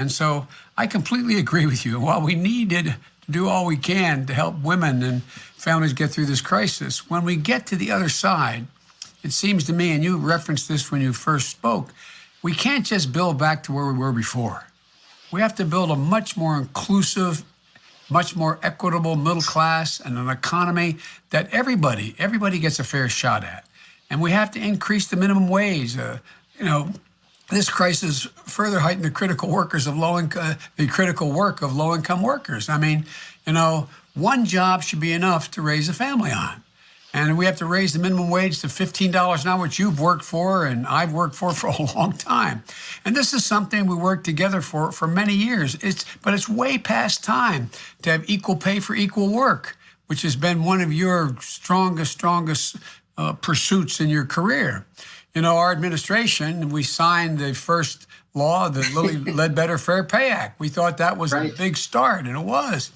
And so I completely agree with you. While we needed to do all we can to help women and families get through this crisis, when we get to the other side, it seems to me, and you referenced this when you first spoke, we can't just build back to where we were before. We have to build a much more inclusive, much more equitable middle class and an economy that everybody gets a fair shot at. And we have to increase the minimum wage. This crisis further heightened the critical work of low-income workers. I mean, one job should be enough to raise a family on. And we have to raise the minimum wage to $15 an hour, which you've worked for and I've worked for a long time. And this is something we worked together for many years. But it's way past time to have equal pay for equal work, which has been one of your strongest pursuits in your career. Our administration, we signed the first law, the Lilly Ledbetter Fair Pay Act. We thought that was a big start, and it was.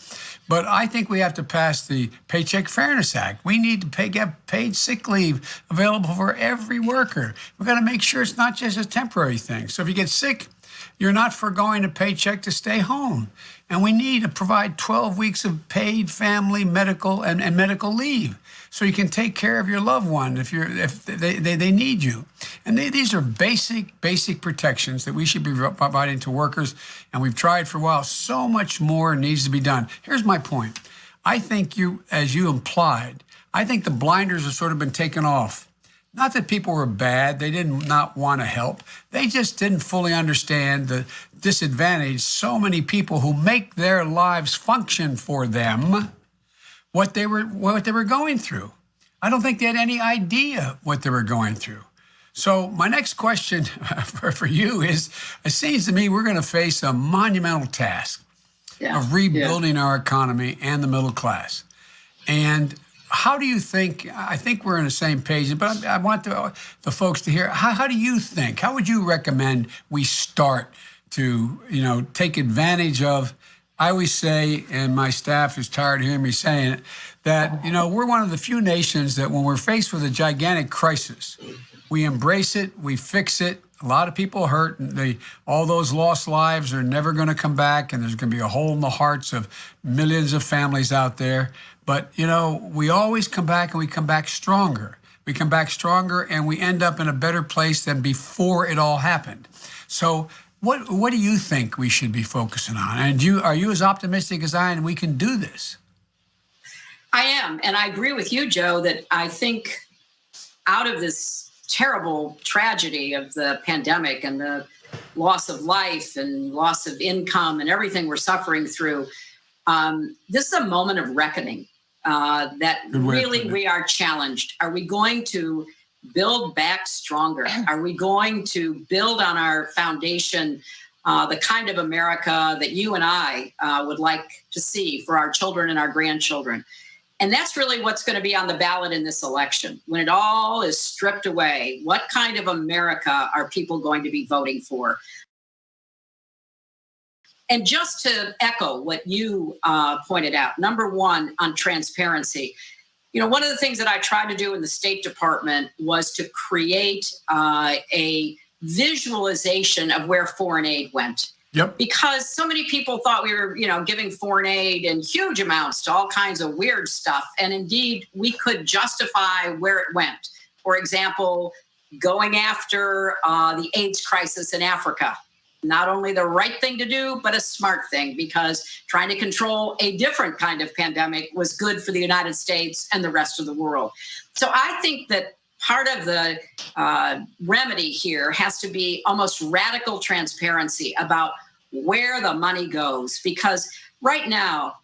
But I think we have to pass the Paycheck Fairness Act. We need to get paid sick leave available for every worker. We've got to make sure it's not just a temporary thing. So if you get sick, you're not foregoing a paycheck to stay home. And we need to provide 12 weeks of paid family, medical, and medical leave, so you can take care of your loved one if they need you. And these are basic protections that we should be providing to workers. And we've tried for a while. So much more needs to be done. Here's my point. I think as you implied, I think the blinders have sort of been taken off. Not that people were bad. They did not want to help. They just didn't fully understand the disadvantage so many people who make their lives function for them, what they were going through. I don't think they had any idea what they were going through. So my next question for you is, it seems to me we're going to face a monumental task of rebuilding our economy and the middle class. And how do you think, I think we're on the same page, but I want the folks to hear, how do you think, how would you recommend we start to, take advantage of, I always say, and my staff is tired of hearing me saying it, that, we're one of the few nations that when we're faced with a gigantic crisis, we embrace it, we fix it. A lot of people hurt, and all those lost lives are never going to come back, and there's going to be a hole in the hearts of millions of families out there. But, we always come back, and we come back stronger. We come back stronger, and we end up in a better place than before it all happened. So what do you think we should be focusing on? And are you as optimistic as I am, and we can do this? I am, and I agree with you, Joe, that I think out of this terrible tragedy of the pandemic and the loss of life and loss of income and everything we're suffering through, this is a moment of reckoning that really we are challenged. Are we going to build back stronger? Are we going to build on our foundation, the kind of America that you and I would like to see for our children and our grandchildren? And that's really what's going to be on the ballot in this election. When it all is stripped away, what kind of America are people going to be voting for? And just to echo what you pointed out, number one, on transparency, one of the things that I tried to do in the State Department was to create a visualization of where foreign aid went. Yep. Because so many people thought we were, giving foreign aid in huge amounts to all kinds of weird stuff. And indeed, we could justify where it went. For example, going after the AIDS crisis in Africa. Not only the right thing to do, but a smart thing, because trying to control a different kind of pandemic was good for the United States and the rest of the world. So I think that part of the remedy here has to be almost radical transparency about where the money goes. Because right now,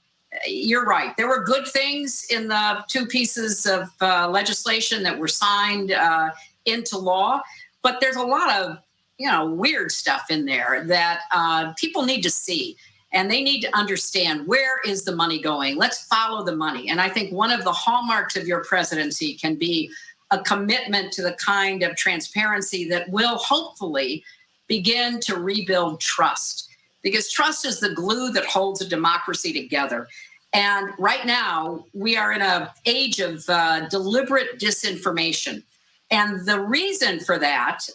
you're right, there were good things in the two pieces of legislation that were signed into law, but there's a lot of weird stuff in there that people need to see. And they need to understand, where is the money going? Let's follow the money. And I think one of the hallmarks of your presidency can be a commitment to the kind of transparency that will hopefully begin to rebuild trust. Because trust is the glue that holds a democracy together. And right now, we are in an age of deliberate disinformation. And the reason for that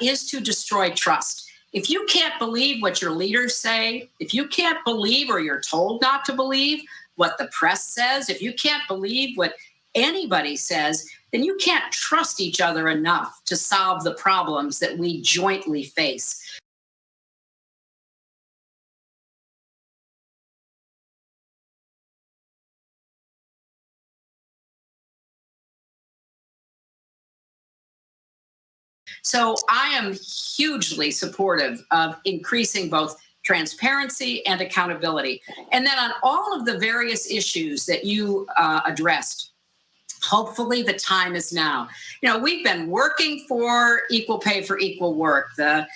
is to destroy trust. If you can't believe what your leaders say, if you can't believe or you're told not to believe what the press says, if you can't believe what anybody says, then you can't trust each other enough to solve the problems that we jointly face. So I am hugely supportive of increasing both transparency and accountability. And then on all of the various issues that you addressed, hopefully the time is now. We've been working for equal pay for equal work, the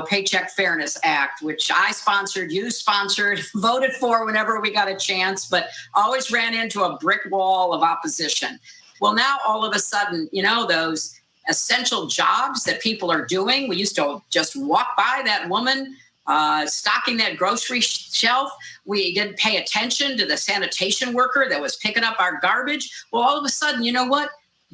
Paycheck Fairness Act, which I sponsored, you sponsored, voted for whenever we got a chance, but always ran into a brick wall of opposition. Well, now all of a sudden, those essential jobs that people are doing. We used to just walk by that woman stocking that grocery shelf. We didn't pay attention to the sanitation worker that was picking up our garbage. Well, all of a sudden, you know what?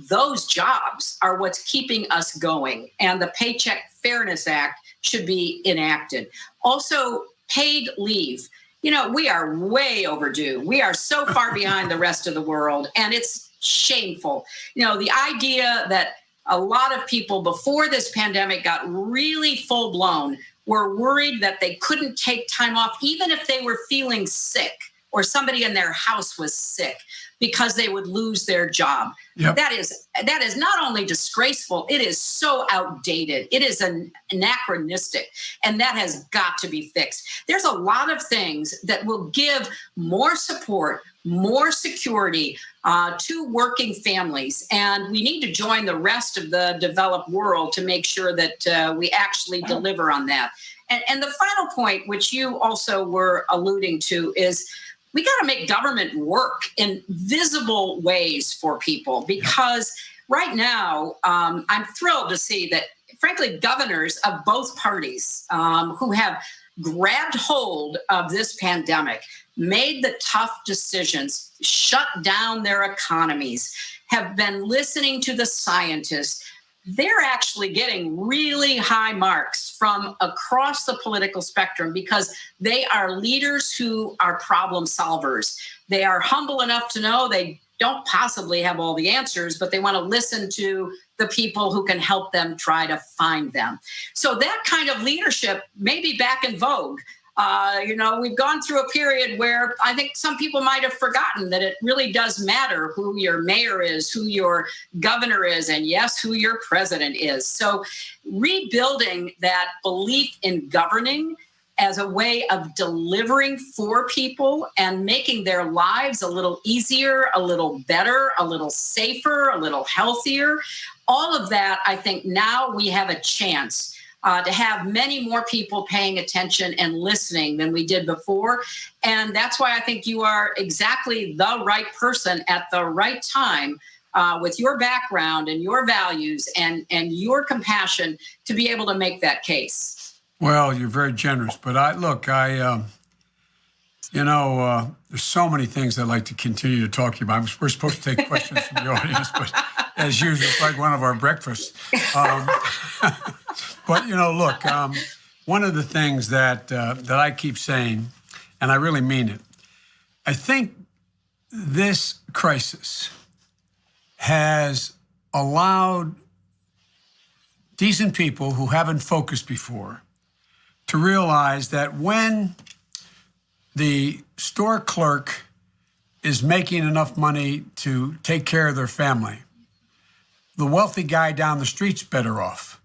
Those jobs are what's keeping us going. And the Paycheck Fairness Act should be enacted. Also, paid leave. We are way overdue. We are so far behind the rest of the world, and it's shameful. The idea that a lot of people before this pandemic got really full blown were worried that they couldn't take time off, even if they were feeling sick or somebody in their house was sick, because they would lose their job. Yep. That is not only disgraceful, it is so outdated. It is anachronistic, and that has got to be fixed. There's a lot of things that will give more support, more security to working families, and we need to join the rest of the developed world to make sure that we actually deliver on that. And the final point, which you also were alluding to, is we got to make government work in visible ways for people, because right now I'm thrilled to see that, frankly, governors of both parties who have grabbed hold of this pandemic, made the tough decisions, shut down their economies, have been listening to the scientists. They're actually getting really high marks from across the political spectrum because they are leaders who are problem solvers. They are humble enough to know they don't possibly have all the answers, but they want to listen to the people who can help them try to find them. So that kind of leadership may be back in vogue. We've gone through a period where I think some people might have forgotten that it really does matter who your mayor is, who your governor is, and yes, who your president is. So rebuilding that belief in governing as a way of delivering for people and making their lives a little easier, a little better, a little safer, a little healthier. All of that, I think now we have a chance to have many more people paying attention and listening than we did before. And that's why I think you are exactly the right person at the right time with your background and your values and your compassion to be able to make that case. Well, you're very generous, but there's so many things I'd like to continue to talk to you about. We're supposed to take questions from the audience, but as usual, it's like one of our breakfasts. But one of the things that I keep saying, and I really mean it, I think this crisis has allowed decent people who haven't focused before to realize that when the store clerk is making enough money to take care of their family, the wealthy guy down the street's better off.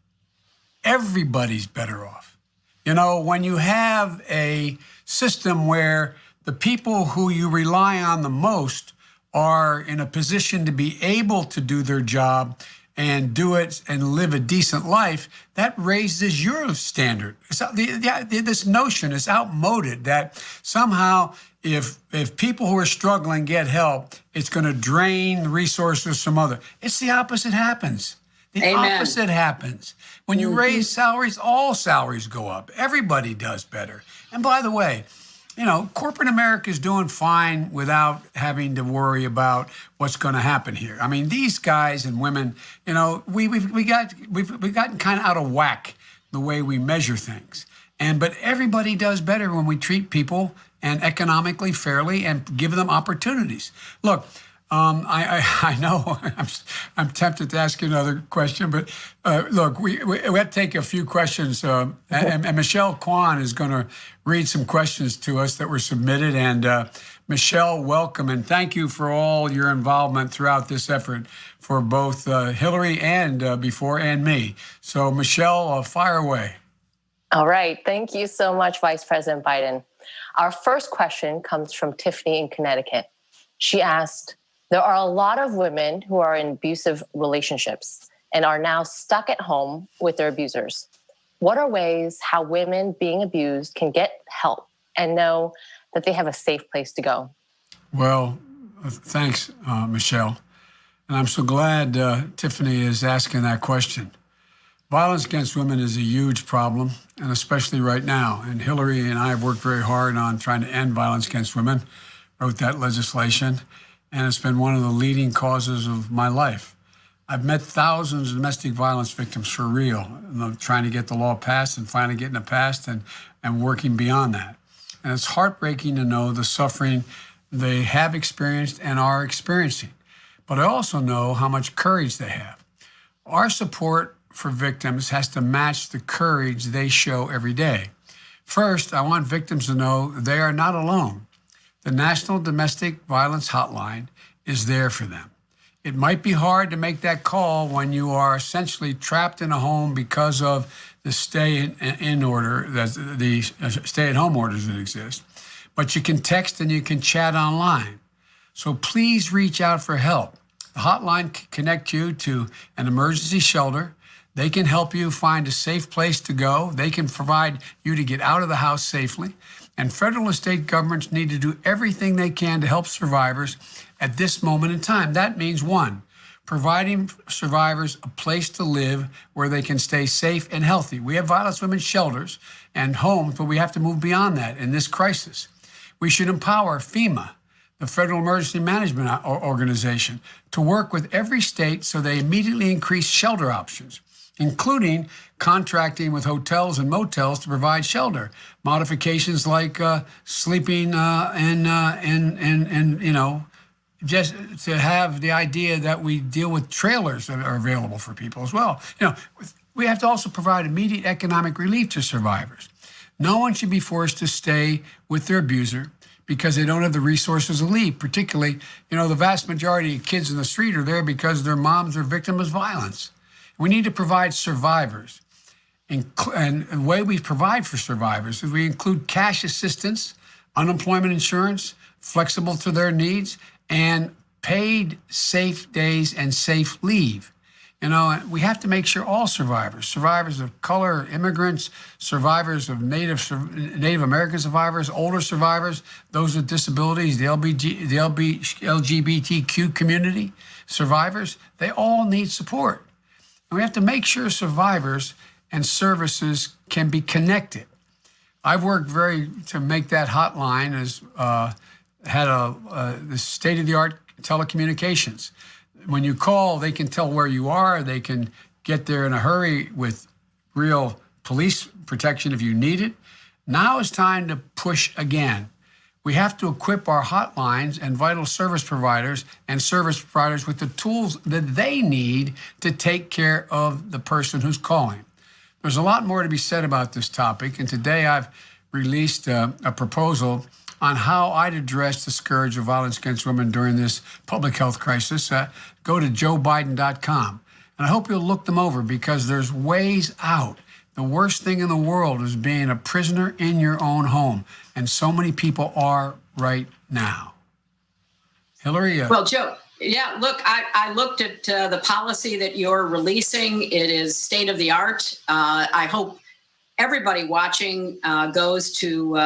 Everybody's better off. When you have a system where the people who you rely on the most are in a position to be able to do their job and do it and live a decent life, that raises your standard. This notion is outmoded that somehow if people who are struggling get help, it's going to drain resources from others. It's the opposite happens. The opposite happens. When you raise salaries, all salaries go up. Everybody does better. And by the way, corporate America is doing fine without having to worry about what's going to happen here. I mean, these guys and women, we've gotten kind of out of whack the way we measure things. But everybody does better when we treat people and economically fairly and give them opportunities. Look, I know I'm tempted to ask you another question, but look, we have to take a few questions, and Michelle Kwan is going to read some questions to us that were submitted. And Michelle, welcome, and thank you for all your involvement throughout this effort for both Hillary and before and me. So Michelle, fire away. All right. Thank you so much, Vice President Biden. Our first question comes from Tiffany in Connecticut. She asked, there are a lot of women who are in abusive relationships and are now stuck at home with their abusers. What are ways how women being abused can get help and know that they have a safe place to go? Well, thanks, Michelle. And I'm so glad Tiffany is asking that question. Violence against women is a huge problem, and especially right now. And Hillary and I have worked very hard on trying to end violence against women, wrote that legislation, and it's been one of the leading causes of my life. I've met thousands of domestic violence victims for real, trying to get the law passed and finally getting it passed and working beyond that. And it's heartbreaking to know the suffering they have experienced and are experiencing. But I also know how much courage they have. Our support for victims has to match the courage they show every day. First, I want victims to know they are not alone. The National Domestic Violence Hotline is there for them. It might be hard to make that call when you are essentially trapped in a home because of the stay-in order, the stay-at-home orders that exist. But you can text and you can chat online. So please reach out for help. The hotline can connect you to an emergency shelter. They can help you find a safe place to go. They can provide you to get out of the house safely. And federal and state governments need to do everything they can to help survivors at this moment in time. That means, one, providing survivors a place to live where they can stay safe and healthy. We have violence women's shelters and homes, but we have to move beyond that in this crisis. We should empower FEMA, the Federal Emergency Management Organization, to work with every state so they immediately increase shelter options, including contracting with hotels and motels to provide shelter. Modifications like sleeping just to have the idea that we deal with trailers that are available for people as well. We have to also provide immediate economic relief to survivors. No one should be forced to stay with their abuser because they don't have the resources to leave. Particularly, the vast majority of kids in the street are there because their moms are victims of violence. We need to provide survivors. And the way we provide for survivors is we include cash assistance, unemployment insurance, flexible to their needs, and paid safe days and safe leave. We have to make sure all survivors of color, immigrants, survivors of Native American survivors, older survivors, those with disabilities, the LGBTQ community survivors, they all need support. And we have to make sure survivors and services can be connected. I've worked to make that hotline had the state-of-the-art telecommunications. When you call, they can tell where you are. They can get there in a hurry with real police protection if you need it. Now it's time to push again. We have to equip our hotlines and vital service providers with the tools that they need to take care of the person who's calling. There's a lot more to be said about this topic, and today I've released a proposal on how I'd address the scourge of violence against women during this public health crisis. Go to joebiden.com. And I hope you'll look them over because there's ways out. The worst thing in the world is being a prisoner in your own home. And so many people are right now. Hillary? Well, Joe, yeah, look, I looked at the policy that you're releasing. It is state of the art. I hope everybody watching goes to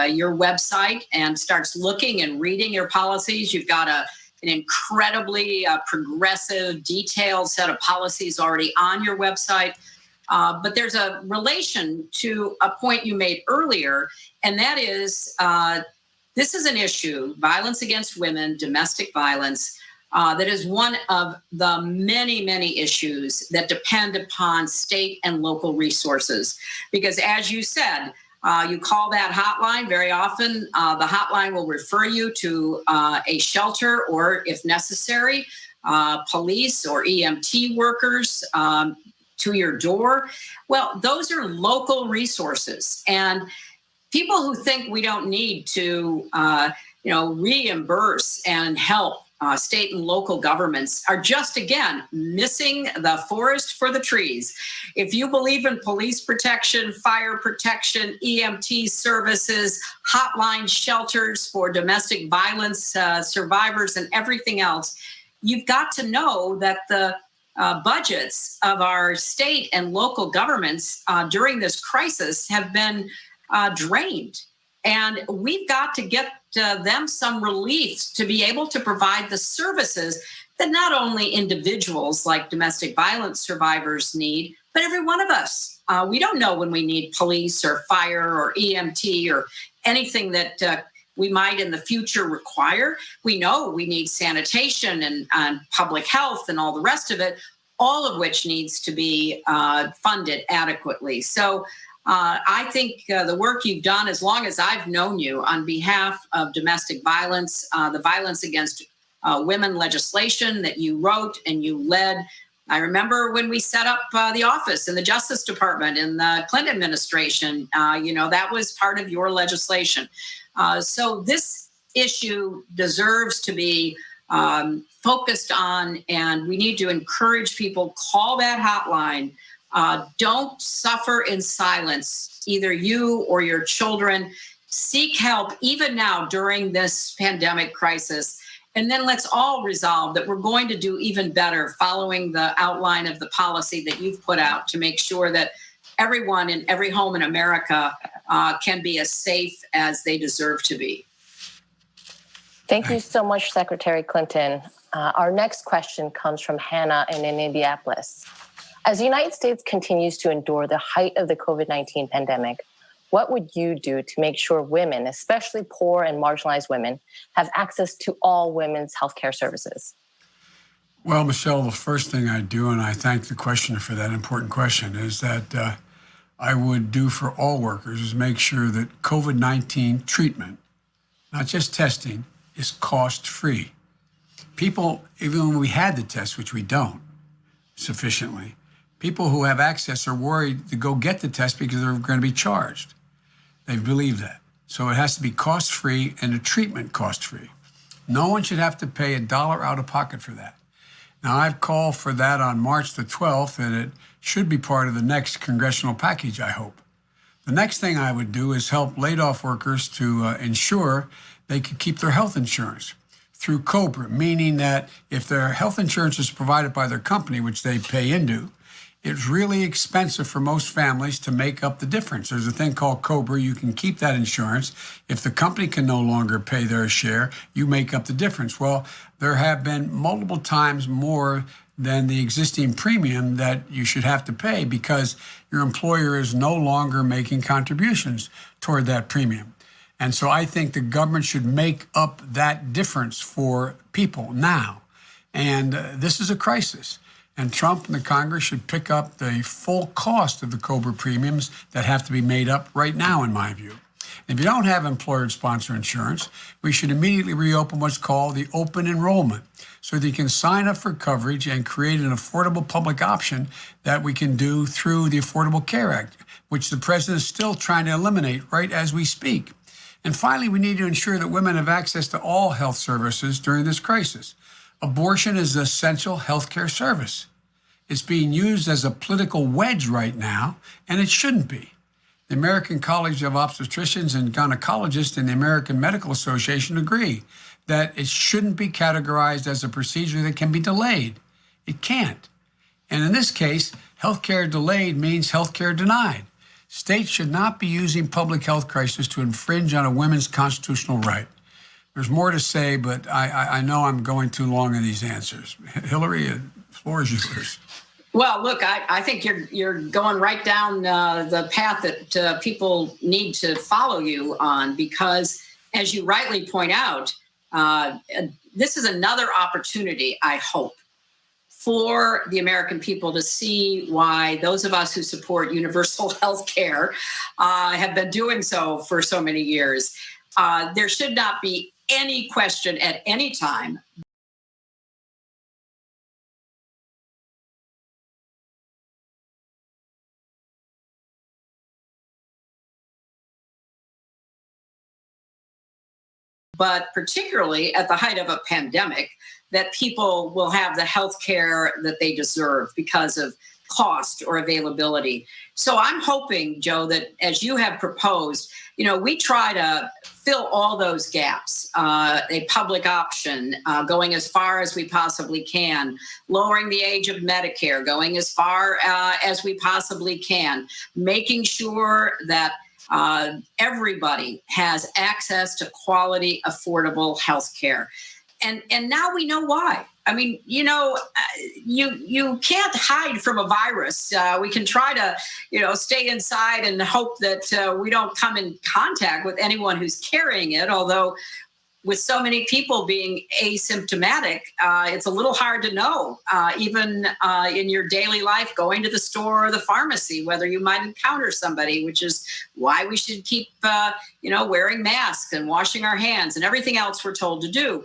your website and starts looking and reading your policies. You've got an incredibly progressive, detailed set of policies already on your website. But there's a relation to a point you made earlier, and that is this is an issue, violence against women, domestic violence, that is one of the many, many issues that depend upon state and local resources. Because as you said, you call that hotline very often. The hotline will refer you to a shelter or, if necessary, police or EMT workers to your door. Well, those are local resources. And people who think we don't need to, reimburse and help state and local governments are just, again, missing the forest for the trees. If you believe in police protection, fire protection, EMT services, hotline shelters for domestic violence survivors and everything else, you've got to know that the budgets of our state and local governments during this crisis have been drained. And we've got to get them some relief to be able to provide the services that not only individuals like domestic violence survivors need, but every one of us. We don't know when we need police or fire or EMT or anything that we might in the future require. We know we need sanitation and public health and all the rest of it, all of which needs to be funded adequately. So I think the work you've done, as long as I've known you, on behalf of domestic violence, the violence against women legislation that you wrote and you led. I remember when we set up the office in the Justice Department in the Clinton administration, that was part of your legislation. So this issue deserves to be focused on, and we need to encourage people, call that hotline. Don't suffer in silence, either you or your children. Seek help even now during this pandemic crisis. And then let's all resolve that we're going to do even better following the outline of the policy that you've put out to make sure that everyone in every home in America can be as safe as they deserve to be. Thank you so much, Secretary Clinton. Our next question comes from Hannah in Indianapolis. As the United States continues to endure the height of the COVID-19 pandemic, what would you do to make sure women, especially poor and marginalized women, have access to all women's healthcare services? Well, Michelle, the first thing I do, and I thank the questioner for that important question, is that I would do for all workers is make sure that COVID-19 treatment, not just testing, is cost-free. People, even when we had the test, which we don't sufficiently, people who have access are worried to go get the test because they're going to be charged. They believe that. So it has to be cost-free and the treatment cost-free. No one should have to pay $1 out of pocket for that. Now, I've called for that on March the 12th, and it should be part of the next congressional package, I hope. The next thing I would do is help laid-off workers to ensure they could keep their health insurance through COBRA, meaning that if their health insurance is provided by their company, which they pay into, it's really expensive for most families to make up the difference. There's a thing called COBRA. You can keep that insurance. If the company can no longer pay their share, you make up the difference. Well, there have been multiple times more than the existing premium that you should have to pay because your employer is no longer making contributions toward that premium. And so I think the government should make up that difference for people now. And this is a crisis. And Trump and the Congress should pick up the full cost of the COBRA premiums that have to be made up right now, in my view. If you don't have employer-sponsored insurance, we should immediately reopen what's called the open enrollment so that you can sign up for coverage and create an affordable public option that we can do through the Affordable Care Act, which the president is still trying to eliminate right as we speak. And finally, we need to ensure that women have access to all health services during this crisis. Abortion is an essential health care service. It's being used as a political wedge right now, and it shouldn't be. The American College of Obstetricians and Gynecologists and the American Medical Association agree that it shouldn't be categorized as a procedure that can be delayed. It can't. And in this case, healthcare delayed means healthcare denied. States should not be using public health crisis to infringe on a woman's constitutional right. There's more to say, but I know I'm going too long in these answers. Hillary, the floor is yours. Well, look, I think you're going right down the path that people need to follow you on because, as you rightly point out, this is another opportunity, I hope, for the American people to see why those of us who support universal health care have been doing so for so many years. There should not be any question at any time. But particularly at the height of a pandemic, that people will have the health care that they deserve because of cost or availability. So I'm hoping, Joe, that as you have proposed, we try to fill all those gaps, a public option, going as far as we possibly can, lowering the age of Medicare, going as far as we possibly can, making sure that everybody has access to quality, affordable health care. And now we know why. I mean, you can't hide from a virus. We can try to, stay inside and hope that we don't come in contact with anyone who's carrying it. Although with so many people being asymptomatic, it's a little hard to know, even in your daily life, going to the store or the pharmacy, whether you might encounter somebody, which is why we should keep, wearing masks and washing our hands and everything else we're told to do.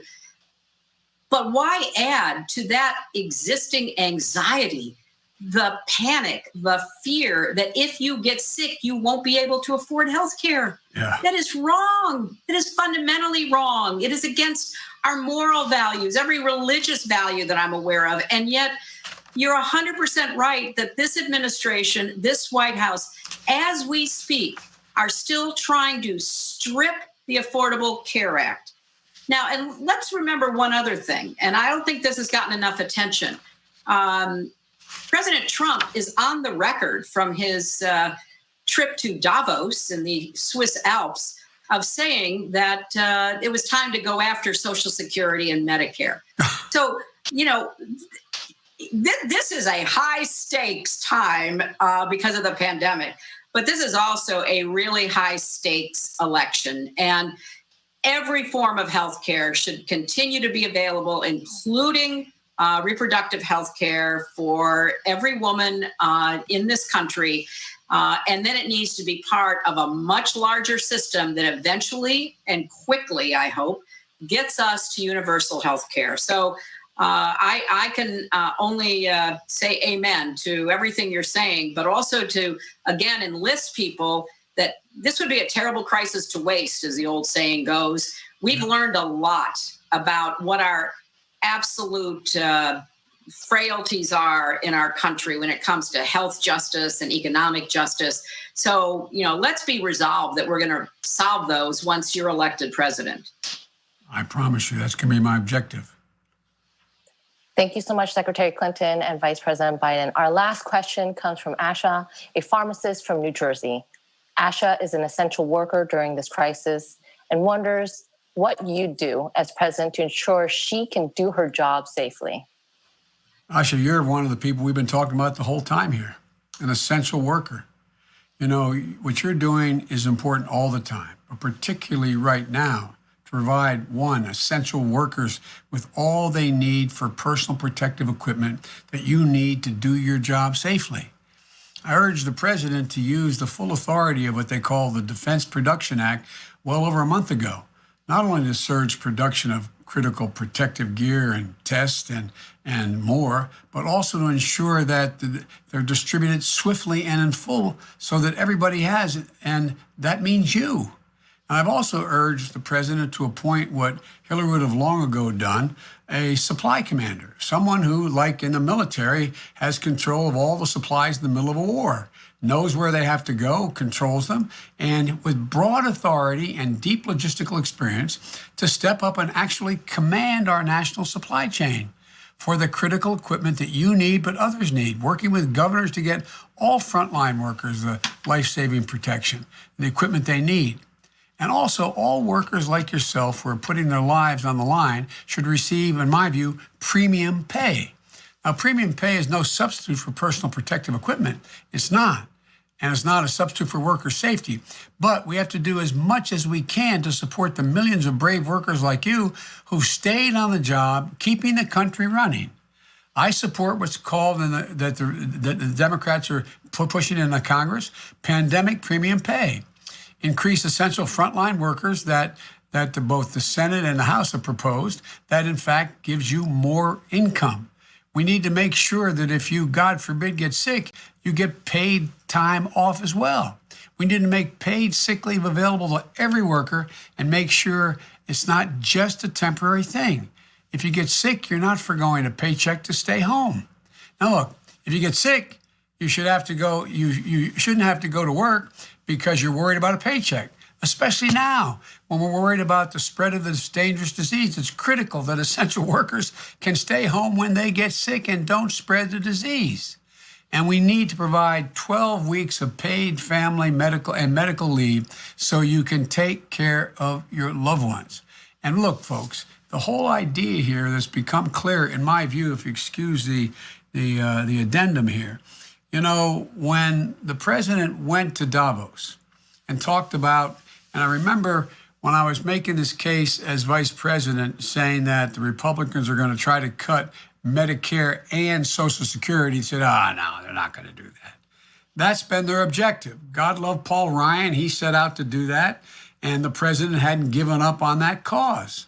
But why add to that existing anxiety, the panic, the fear that if you get sick, you won't be able to afford health care? Yeah. That is wrong. It is fundamentally wrong. It is against our moral values, every religious value that I'm aware of. And yet you're 100% right that this administration, this White House, as we speak, are still trying to strip the Affordable Care Act. Now, and let's remember one other thing, and I don't think this has gotten enough attention. President Trump is on the record from his trip to Davos in the Swiss Alps of saying that it was time to go after Social Security and Medicare. So, this is a high stakes time because of the pandemic, but this is also a really high stakes election. And every form of health care should continue to be available, including reproductive health care for every woman in this country. And then it needs to be part of a much larger system that eventually and quickly, I hope, gets us to universal health care. So I can only say amen to everything you're saying, but also to, again, enlist people that this would be a terrible crisis to waste, as the old saying goes. We've learned a lot about what our absolute frailties are in our country when it comes to health justice and economic justice. So, let's be resolved that we're going to solve those once you're elected president. I promise you that's going to be my objective. Thank you so much, Secretary Clinton and Vice President Biden. Our last question comes from Asha, a pharmacist from New Jersey. Asha is an essential worker during this crisis and wonders what you do as president to ensure she can do her job safely. Asha, you're one of the people we've been talking about the whole time here, an essential worker. What you're doing is important all the time, but particularly right now, to provide, essential workers with all they need for personal protective equipment that you need to do your job safely. I urge the president to use the full authority of what they call the Defense Production Act well over a month ago, not only to surge production of critical protective gear and tests and more, but also to ensure that they're distributed swiftly and in full so that everybody has it, and that means you. And I've also urged the president to appoint what Hillary would have long ago done, a supply commander, someone who, like in the military, has control of all the supplies in the middle of a war, knows where they have to go, controls them, and with broad authority and deep logistical experience to step up and actually command our national supply chain for the critical equipment that you need but others need, working with governors to get all frontline workers the life-saving protection, the equipment they need. And also, all workers like yourself who are putting their lives on the line should receive, in my view, premium pay. Now, premium pay is no substitute for personal protective equipment. It's not. and it's not a substitute for worker safety. But we have to do as much as we can to support the millions of brave workers like you who stayed on the job, keeping the country running. I support what's called, that the Democrats are pushing in the Congress, pandemic premium pay. Increase essential frontline workers that both the Senate and the House have proposed, that in fact gives you more income. We need to make sure that if you, God forbid, get sick, you get paid time off as well. We need to make paid sick leave available to every worker and make sure it's not just a temporary thing. If you get sick, you're not forgoing a paycheck to stay home. Now look, if you get sick, you should have to go. You shouldn't have to go to work because you're worried about a paycheck. Especially now, when we're worried about the spread of this dangerous disease. It's critical that essential workers can stay home when they get sick and don't spread the disease. And we need to provide 12 weeks of paid family, medical leave so you can take care of your loved ones. And look, folks, the whole idea here that's become clear, in my view, if you excuse the addendum here, when the president went to Davos and talked about, and I remember when I was making this case as vice president saying that the Republicans are going to try to cut Medicare and Social Security, he said, no, they're not going to do that. That's been their objective. God love Paul Ryan. He set out to do that, and the president hadn't given up on that cause.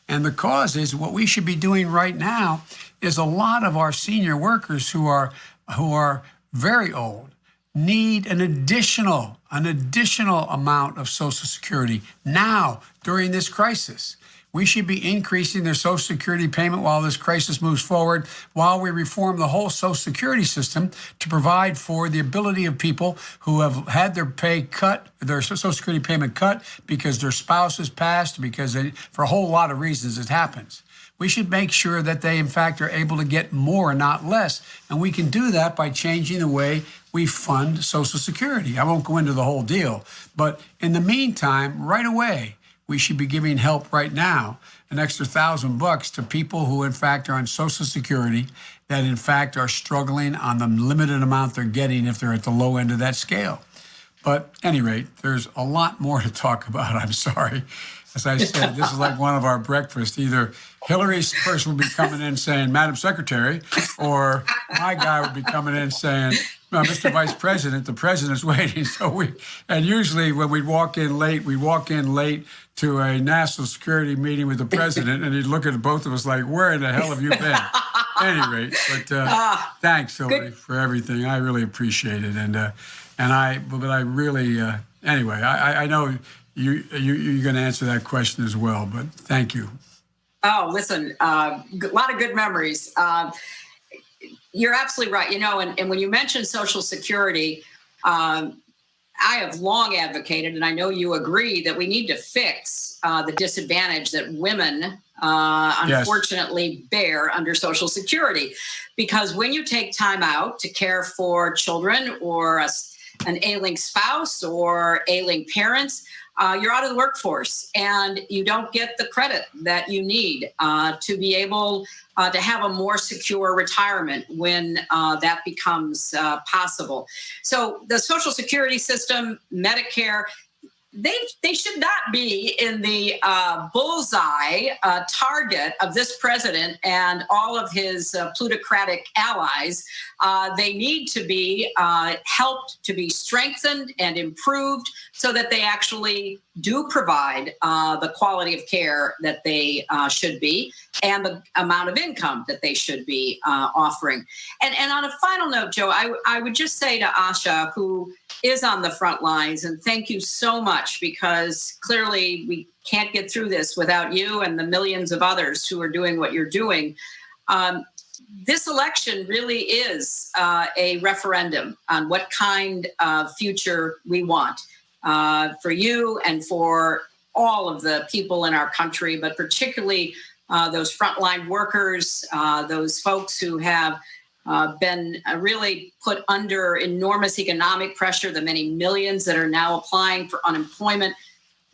And the cause is what we should be doing right now is a lot of our senior workers who are very old need an additional amount of Social Security now during this crisis. We should be increasing their Social Security payment while this crisis moves forward, while we reform the whole Social Security system to provide for the ability of people who have had their pay cut, their Social Security payment cut because their spouse has passed, for a whole lot of reasons it happens. We should make sure that they, in fact, are able to get more, not less. And we can do that by changing the way we fund Social Security. I won't go into the whole deal. But in the meantime, right away, we should be giving help right now, an extra $1,000 to people who, in fact, are on Social Security, that, in fact, are struggling on the limited amount they're getting if they're at the low end of that scale. But at any rate, there's a lot more to talk about. I'm sorry. As I said, this is like one of our breakfasts. Either Hillary's person would be coming in saying, Madam Secretary, or my guy would be coming in saying, no, Mr. Vice President, the president's waiting. And usually when we'd walk in late to a national security meeting with the president, and he'd look at both of us like, where in the hell have you been? At any rate, but thanks, Hillary, for everything. I really appreciate it. But I really, anyway, I know you're going to answer that question as well, but thank you. Oh, listen, a lot of good memories. You're absolutely right. And when you mention Social Security, I have long advocated, and I know you agree, that we need to fix the disadvantage that women unfortunately bear under Social Security. Because when you take time out to care for children or an ailing spouse or ailing parents, you're out of the workforce and you don't get the credit that you need to be able to have a more secure retirement when that becomes possible. So the Social Security system, Medicare, they should not be in the bullseye target of this president and all of his plutocratic allies. They need to be helped to be strengthened and improved so that they actually do provide the quality of care that they should be and the amount of income that they should be offering. And on a final note, Joe, I would just say to Asha, who is on the front lines, and thank you so much, because clearly we can't get through this without you and the millions of others who are doing what you're doing. This election really is a referendum on what kind of future we want for you and for all of the people in our country, but particularly those frontline workers, those folks who have been really put under enormous economic pressure, the many millions that are now applying for unemployment.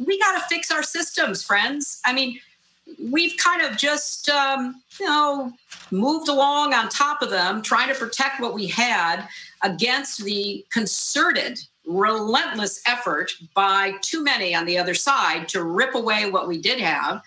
We got to fix our systems, friends. I mean, we've kind of just, moved along on top of them, trying to protect what we had. against the concerted, relentless effort by too many on the other side to rip away what we did have.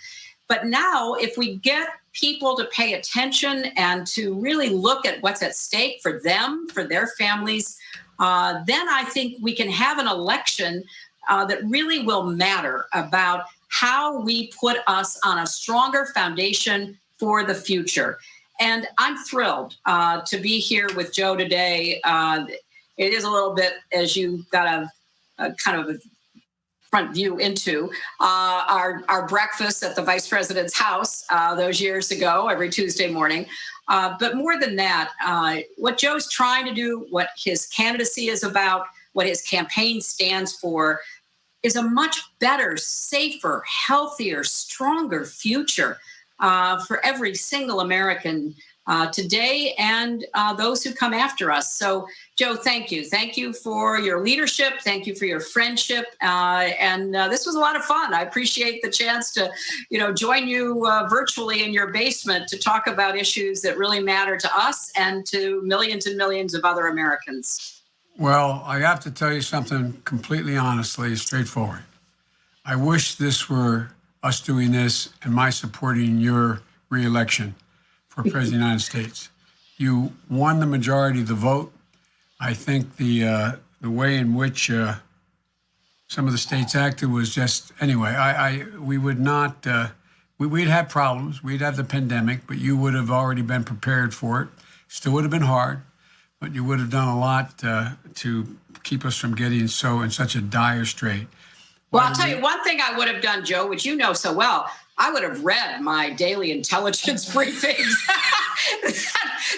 But now, if we get people to pay attention and to really look at what's at stake for them, for their families, then I think we can have an election that really will matter about how we put us on a stronger foundation for the future. And I'm thrilled to be here with Joe today. It is a little bit, as you got a kind of a front view into our breakfast at the Vice President's house those years ago, every Tuesday morning. But more than that, what Joe's trying to do, what his candidacy is about, what his campaign stands for, is a much better, safer, healthier, stronger future for every single American today and those who come after us. So, Joe, thank you. Thank you for your leadership. Thank you for your friendship. And this was a lot of fun. I appreciate the chance to, join you virtually in your basement to talk about issues that really matter to us and to millions and millions of other Americans. Well, I have to tell you something completely honestly, straightforward. I wish this were us doing this and my supporting your reelection for President of the United States. You won the majority of the vote. I think the way in which some of the states acted was just, anyway, we would not, we'd have problems. We'd have the pandemic, but you would have already been prepared for it. Still would have been hard, but you would have done a lot to keep us from getting in such a dire strait. Well, I'll tell you one thing I would have done, Joe, which you know so well. I would have read my daily intelligence briefings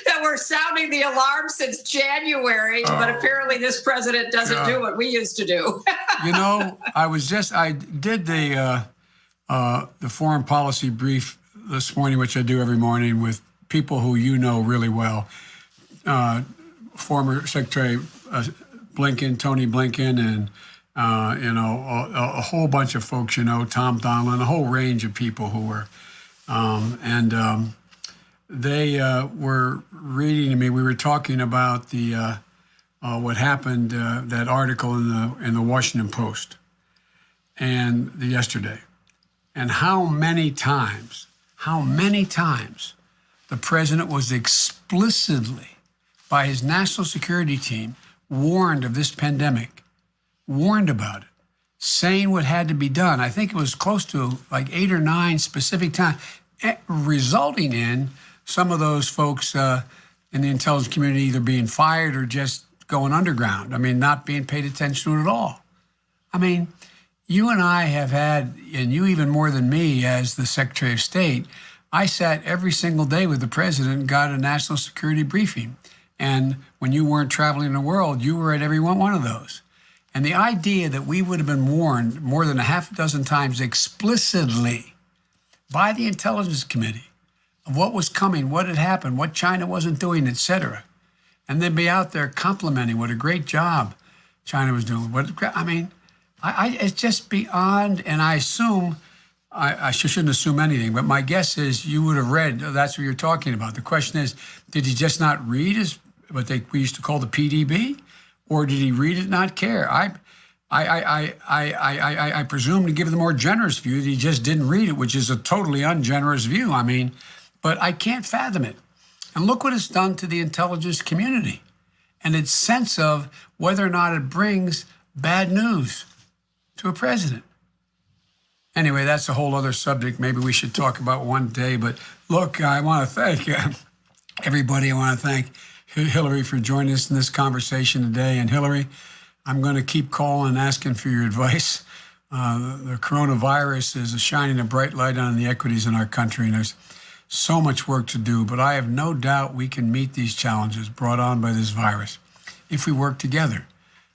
that were sounding the alarm since January, but apparently this president doesn't do what we used to do. I did the foreign policy brief this morning, which I do every morning with people who you know really well. Former Secretary Blinken, Tony Blinken, and a whole bunch of folks, Tom Donilon, a whole range of people who were, they were reading to me. We were talking about the what happened, that article in the Washington Post, and yesterday, and how many times the president was explicitly, by his national security team, warned of this pandemic. Warned about it, saying what had to be done. I think it was close to like 8 or 9 specific times, resulting in some of those folks in the intelligence community either being fired or just going underground. I mean, not being paid attention to it at all. I mean, you and I have had, and you even more than me as the Secretary of State, I sat every single day with the president and got a national security briefing. And when you weren't traveling the world, you were at every one of those. And the idea that we would have been warned more than a half a dozen times explicitly by the Intelligence Committee of what was coming, what had happened, what China wasn't doing, et cetera, and then be out there complimenting what a great job China was doing. It's just beyond, and I assume, I shouldn't assume anything, but my guess is you would have read, that's what you're talking about. The question is, did he just not read what we used to call the PDB? Or did he read it, not care? I presume, to give the more generous view, that he just didn't read it, which is a totally ungenerous view. I mean, but I can't fathom it. And look what it's done to the intelligence community and its sense of whether or not it brings bad news to a president. Anyway, that's a whole other subject. Maybe we should talk about one day. But look, I want to thank everybody. I want to thank Hillary for joining us in this conversation today. And Hillary, I'm going to keep calling and asking for your advice. The coronavirus is shining a bright light on the equities in our country, and there's so much work to do. But I have no doubt we can meet these challenges brought on by this virus if we work together.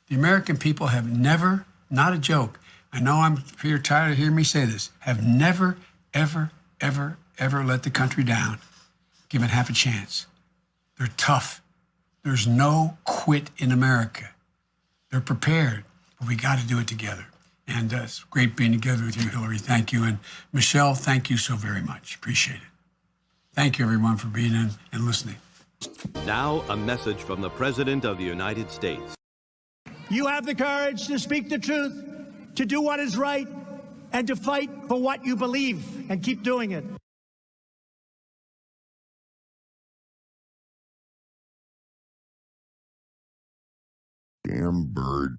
The American people have never, not a joke, I know you're tired of hearing me say this, have never, ever, ever, ever let the country down, given half a chance. They're tough. There's no quit in America. They're prepared, but we got to do it together. And it's great being together with you, Hillary. Thank you. And Michelle, thank you so very much. Appreciate it. Thank you, everyone, for being in and listening. Now, a message from the President of the United States. You have the courage to speak the truth, to do what is right, and to fight for what you believe, and keep doing it. Damn bird.